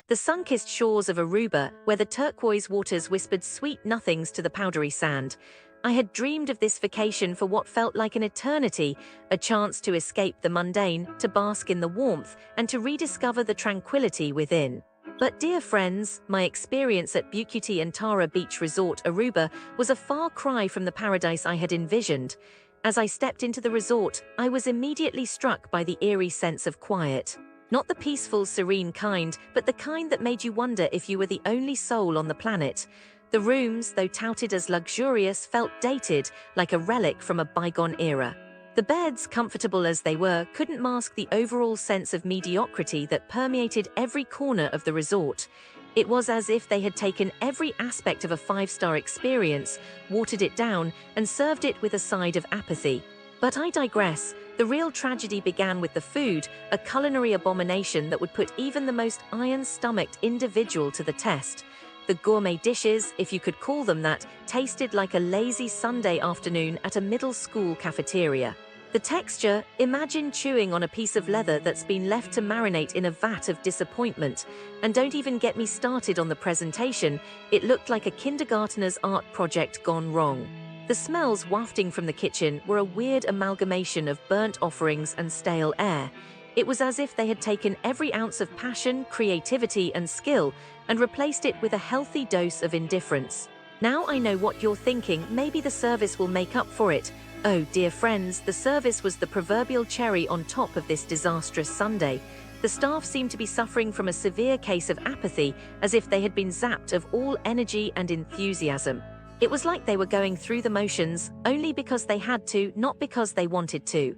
The sun-kissed shores of Aruba, where the turquoise waters whispered sweet nothings to the powdery sand. I had dreamed of this vacation for what felt like an eternity, a chance to escape the mundane, to bask in the warmth, and to rediscover the tranquility within. But dear friends, my experience at Bucuti Tara Beach Resort, Aruba, was a far cry from the paradise I had envisioned. As I stepped into the resort, I was immediately struck by the eerie sense of quiet. Not the peaceful, serene kind, but the kind that made you wonder if you were the only soul on the planet. The rooms, though touted as luxurious, felt dated, like a relic from a bygone era. The beds, comfortable as they were, couldn't mask the overall sense of mediocrity that permeated every corner of the resort. It was as if they had taken every aspect of a five-star experience, watered it down, and served it with a side of apathy. But I digress. The real tragedy began with the food, a culinary abomination that would put even the most iron-stomached individual to the test. The gourmet dishes, if you could call them that, tasted like a lazy Sunday afternoon at a middle school cafeteria. The texture, imagine chewing on a piece of leather that's been left to marinate in a vat of disappointment. And don't even get me started on the presentation, it looked like a kindergartner's art project gone wrong. The smells wafting from the kitchen were a weird amalgamation of burnt offerings and stale air. It was as if they had taken every ounce of passion, creativity, and skill and replaced it with a healthy dose of indifference. Now I know what you're thinking, maybe the service will make up for it. Oh, dear friends, the service was the proverbial cherry on top of this disastrous Sunday. The staff seemed to be suffering from a severe case of apathy, as if they had been zapped of all energy and enthusiasm. It was like they were going through the motions, only because they had to, not because they wanted to.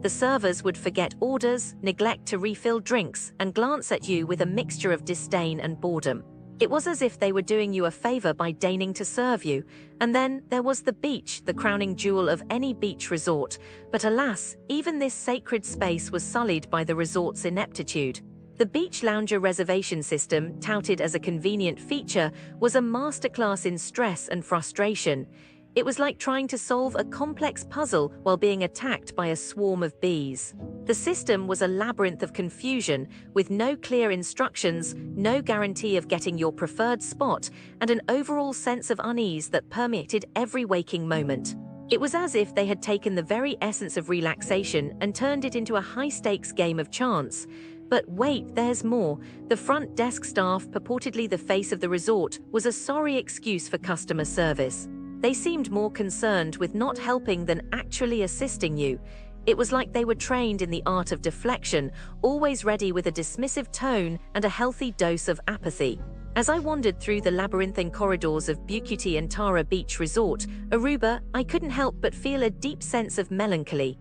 The servers would forget orders, neglect to refill drinks, and glance at you with a mixture of disdain and boredom. It was as if they were doing you a favor by deigning to serve you. And then there was the beach, the crowning jewel of any beach resort. But alas, even this sacred space was sullied by the resort's ineptitude. The beach lounger reservation system, touted as a convenient feature, was a masterclass in stress and frustration. It was like trying to solve a complex puzzle while being attacked by a swarm of bees. The system was a labyrinth of confusion, with no clear instructions, no guarantee of getting your preferred spot, and an overall sense of unease that permeated every waking moment. It was as if they had taken the very essence of relaxation and turned it into a high-stakes game of chance. But wait, there's more. The front desk staff, purportedly the face of the resort, was a sorry excuse for customer service. They seemed more concerned with not helping than actually assisting you. It was like they were trained in the art of deflection, always ready with a dismissive tone and a healthy dose of apathy. As I wandered through the labyrinthine corridors of Bucuti Tara Beach Resort, Aruba, I couldn't help but feel a deep sense of melancholy.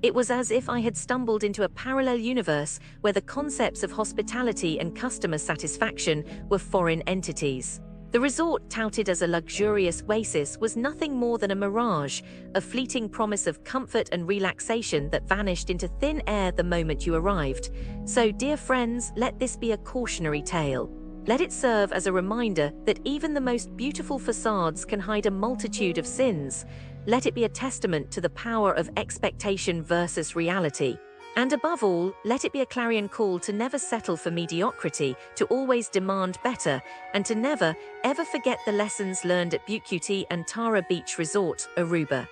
It was as if I had stumbled into a parallel universe where the concepts of hospitality and customer satisfaction were foreign entities. The resort, touted as a luxurious oasis, was nothing more than a mirage, a fleeting promise of comfort and relaxation that vanished into thin air the moment you arrived. So, dear friends, let this be a cautionary tale. Let it serve as a reminder that even the most beautiful facades can hide a multitude of sins. Let it be a testament to the power of expectation versus reality. And above all, let it be a clarion call to never settle for mediocrity, to always demand better, and to never, ever forget the lessons learned at Bucuti Tara Beach Resort, Aruba.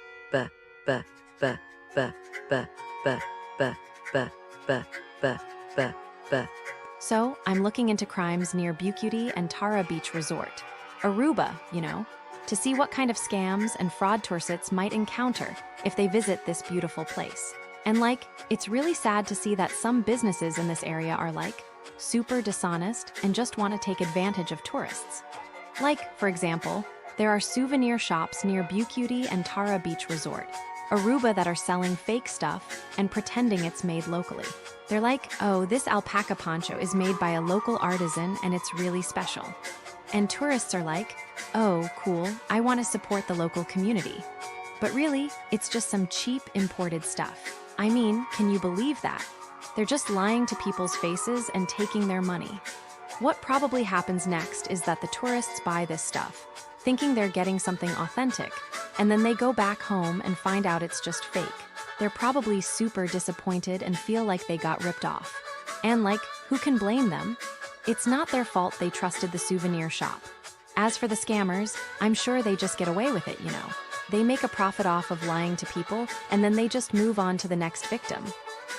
So, I'm looking into crimes near Bucuti Tara Beach Resort, Aruba, to see what kind of scams and fraud tourists might encounter if they visit this beautiful place. And it's really sad to see that some businesses in this area are super dishonest and just want to take advantage of tourists. For example, there are souvenir shops near Bucuti Tara Beach Resort, Aruba, that are selling fake stuff and pretending it's made locally. They're like, oh, this alpaca poncho is made by a local artisan and it's really special. And tourists are like, oh, cool, I want to support the local community. But really, it's just some cheap imported stuff. I mean, can you believe that? They're just lying to people's faces and taking their money. What probably happens next is that the tourists buy this stuff, thinking they're getting something authentic, and then they go back home and find out it's just fake. they're probably super disappointed and feel like they got ripped off. And like, who can blame them? It's not their fault they trusted the souvenir shop. As for the scammers, I'm sure they just get away with it, you know. They make a profit off of lying to people, and then they just move on to the next victim.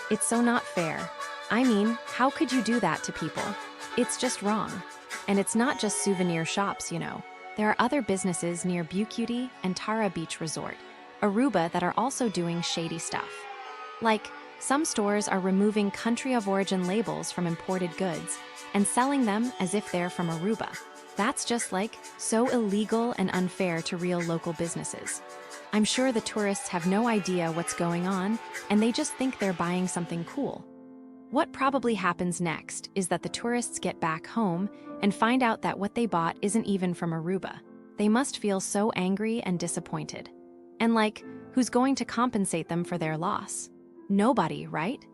It's so not fair. I mean, how could you do that to people? It's just wrong. And it's not just souvenir shops, you know. There are other businesses near Bucuti and Tara Beach Resort, Aruba, that are also doing shady stuff. Like, some stores are removing country of origin labels from imported goods and selling them as if they're from Aruba. That's just like so illegal and unfair to real local businesses. I'm sure the tourists have no idea what's going on, and they just think they're buying something cool. What probably happens next is that the tourists get back home and find out that what they bought isn't even from Aruba. They must feel so angry and disappointed. And like, who's going to compensate them for their loss? Nobody, right?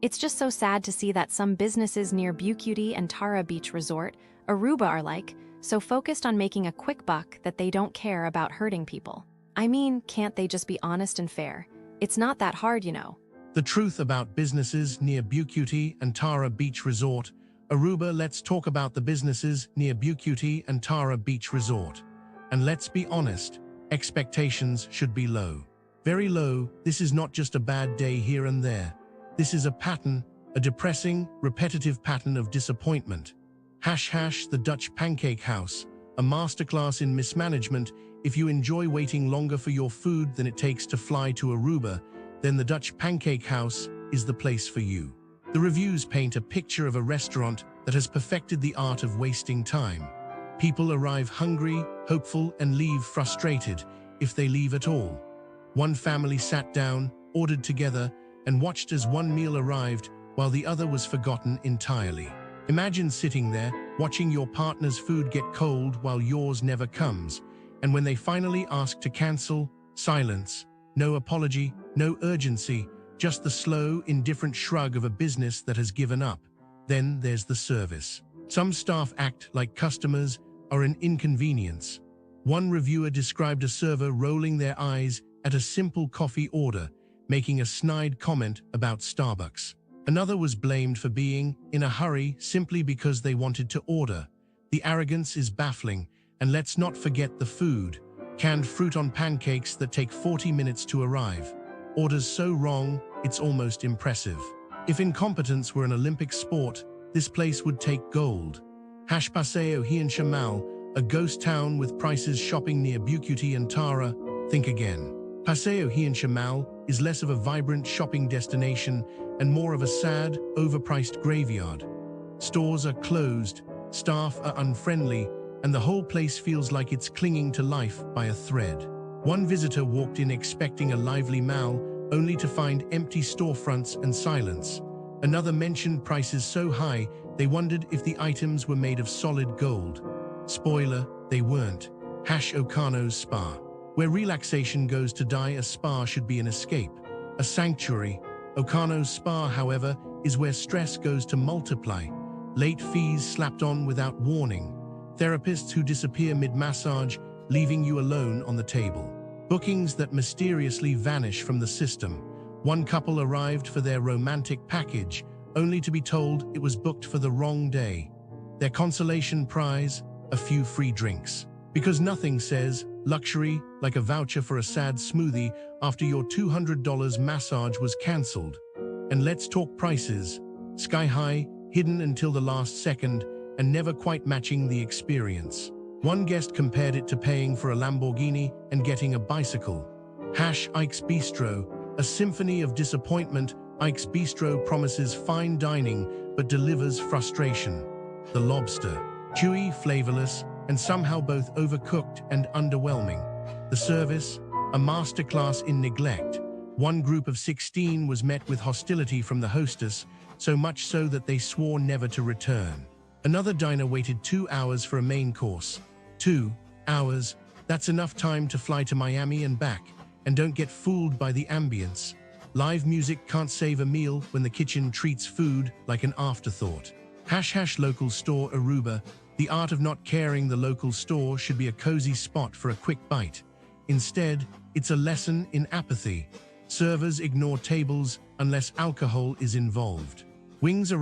It's just so sad to see that some businesses near Bucuti and Tara Beach Resort, Aruba, are like, so focused on making a quick buck that they don't care about hurting people. I mean, can't they just be honest and fair? It's not that hard, you know. The truth about businesses near Bucuti and Tara Beach Resort, Aruba. Let's talk about the businesses near Bucuti and Tara Beach Resort. And let's be honest, expectations should be low. Very low. This is not just a bad day here and there. This is a pattern, a depressing, repetitive pattern of disappointment. The Dutch Pancake House, a masterclass in mismanagement. If you enjoy waiting longer for your food than it takes to fly to Aruba, then the Dutch Pancake House is the place for you. The reviews paint a picture of a restaurant that has perfected the art of wasting time. People arrive hungry, hopeful, and leave frustrated, if they leave at all. One family sat down, ordered together, and watched as one meal arrived while the other was forgotten entirely. Imagine sitting there, watching your partner's food get cold while yours never comes, and when they finally ask to cancel, silence. No apology, no urgency, just the slow, indifferent shrug of a business that has given up. Then there's the service. Some staff act like customers are an inconvenience. One reviewer described a server rolling their eyes at a simple coffee order, making a snide comment about Starbucks. Another was blamed for being in a hurry simply because they wanted to order. The arrogance is baffling, and let's not forget the food. Canned fruit on pancakes that take 40 minutes to arrive. Orders so wrong, it's almost impressive. If incompetence were an Olympic sport, this place would take gold. Paseo Chamal, a ghost town with prices shopping near Bucuti and Tara. Think again. Paseo Chamal is less of a vibrant shopping destination and more of a sad, overpriced graveyard. Stores are closed, staff are unfriendly, and the whole place feels like it's clinging to life by a thread. One visitor walked in expecting a lively mall, only to find empty storefronts and silence. Another mentioned prices so high, they wondered if the items were made of solid gold. Spoiler, they weren't. Okano's Spa. Where relaxation goes to die, a spa should be an escape, a sanctuary. Okano's Spa, however, is where stress goes to multiply. Late fees slapped on without warning. Therapists who disappear mid-massage, leaving you alone on the table. Bookings that mysteriously vanish from the system. One couple arrived for their romantic package, only to be told it was booked for the wrong day. Their consolation prize, a few free drinks. Because nothing says luxury like a voucher for a sad smoothie after your $200 massage was cancelled. And let's talk prices. Sky high, hidden until the last second, and never quite matching the experience. One guest compared it to paying for a Lamborghini and getting a bicycle. Ike's Bistro, a symphony of disappointment. Ike's Bistro promises fine dining, but delivers frustration. The Lobster, chewy, flavorless, and somehow both overcooked and underwhelming. The service, a masterclass in neglect. One group of 16 was met with hostility from the hostess, so much so that they swore never to return. Another diner waited 2 hours for a main course. 2 hours, that's enough time to fly to Miami and back, and don't get fooled by the ambience. Live music can't save a meal when the kitchen treats food like an afterthought. Local store Aruba, the art of not caring. The local store should be a cozy spot for a quick bite. Instead, it's a lesson in apathy. Servers ignore tables unless alcohol is involved. Wings arrive